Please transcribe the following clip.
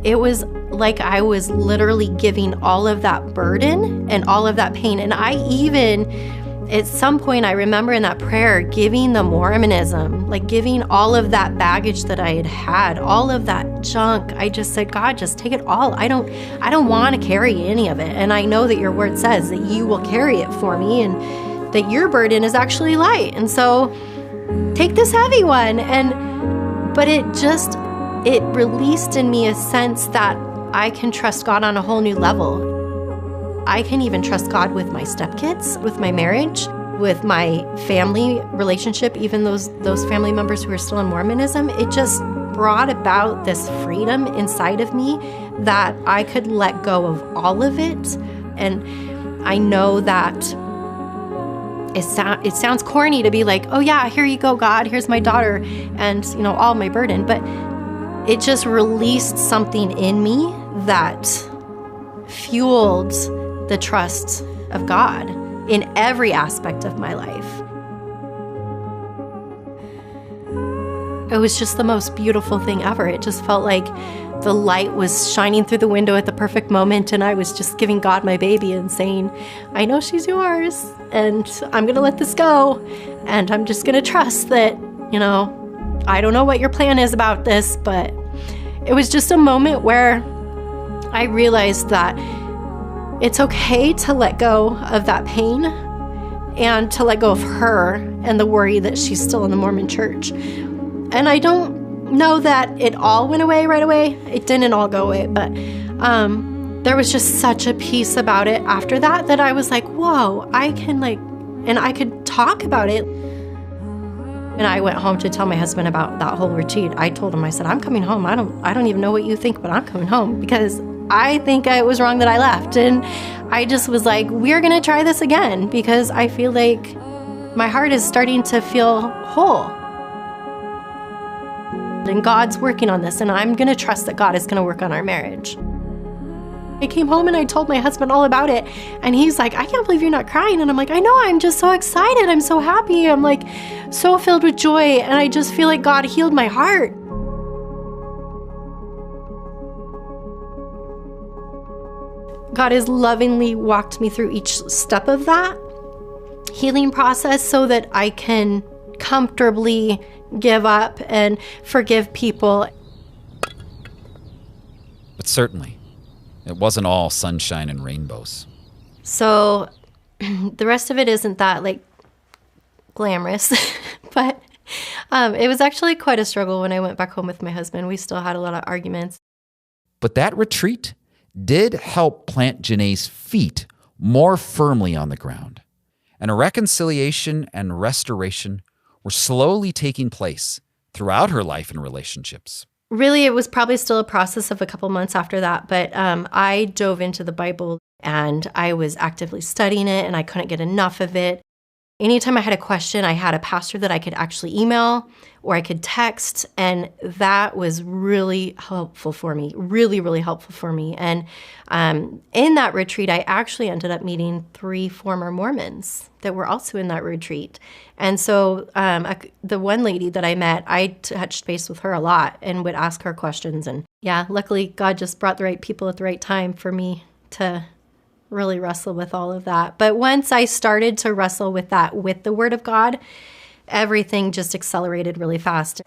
it was like I was literally giving all of that burden and all of that pain. And I even, at some point, I remember in that prayer, giving the Mormonism, like giving all of that baggage that I had had, all of that junk. I just said, God, just take it all. I don't want to carry any of it. And I know that your word says that you will carry it for me and that your burden is actually light. And so take this heavy one. But it released in me a sense that I can trust God on a whole new level. I can even trust God with my stepkids, with my marriage, with my family relationship, even those family members who are still in Mormonism. It just brought about this freedom inside of me that I could let go of all of it. And I know that it sounds corny to be like, oh yeah, here you go, God, here's my daughter and, all my burden. But it just released something in me that fueled the trust of God in every aspect of my life. It was just the most beautiful thing ever. It just felt like the light was shining through the window at the perfect moment, and I was just giving God my baby and saying, I know she's yours, and I'm going to let this go, and I'm just going to trust that, I don't know what your plan is about this, but it was just a moment where I realized that it's okay to let go of that pain and to let go of her and the worry that she's still in the Mormon church. And I don't know that it all went away right away. It didn't all go away, but there was just such a peace about it after that I was like, whoa, I could talk about it. And I went home to tell my husband about that whole retreat. I told him, I said, I'm coming home. I don't even know what you think, but I'm coming home because I think it was wrong that I left. And I just was like, we're going to try this again because I feel like my heart is starting to feel whole. And God's working on this, and I'm going to trust that God is going to work on our marriage. I came home and I told my husband all about it, and he's like, I can't believe you're not crying. And I'm like, I know, I'm just so excited. I'm so happy. I'm like so filled with joy, and I just feel like God healed my heart. God has lovingly walked me through each step of that healing process so that I can comfortably give up and forgive people. But certainly, it wasn't all sunshine and rainbows. So the rest of it isn't that glamorous, but it was actually quite a struggle when I went back home with my husband. We still had a lot of arguments. But that retreat did help plant Janae's feet more firmly on the ground, and a reconciliation and restoration were slowly taking place throughout her life and relationships. Really, it was probably still a process of a couple months after that, but I dove into the Bible and I was actively studying it and I couldn't get enough of it. Anytime I had a question, I had a pastor that I could actually email or I could text, and that was really helpful for me, really, really helpful for me. And in that retreat, I actually ended up meeting 3 former Mormons that were also in that retreat. And so the one lady that I met, I touched base with her a lot and would ask her questions. And yeah, luckily God just brought the right people at the right time for me to really wrestle with all of that. But once I started to wrestle with that, with the Word of God, everything just accelerated really fast.